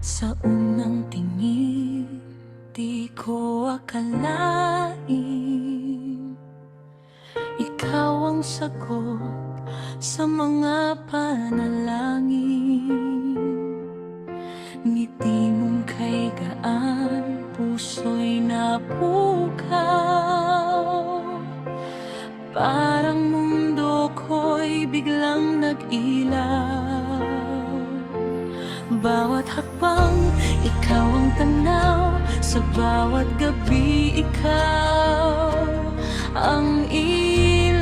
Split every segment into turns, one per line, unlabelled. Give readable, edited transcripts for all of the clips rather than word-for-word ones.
Sa unang tingin, di ko akalain ikaw ang sagot sa mga panalangin. Ngiti mong kay gaan, puso'y napukaw. Parang mundo ko'y biglang nag-ilaw. Bawat hakbang, ikaw ang tanaw. Sa bawat gabi, ikaw ang ilaw.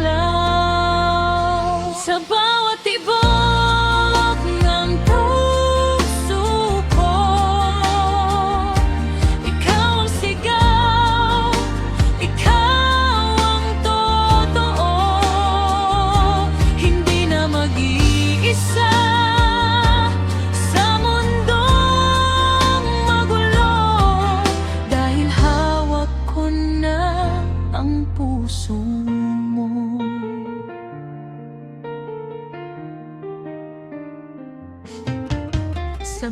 Sa bawat tibok ng puso ko, ikaw ang sigaw. Ikaw ang totoo. Hindi na mag-iisa sa mundong magulo, dahil hawak ko na ang puso mo. Sa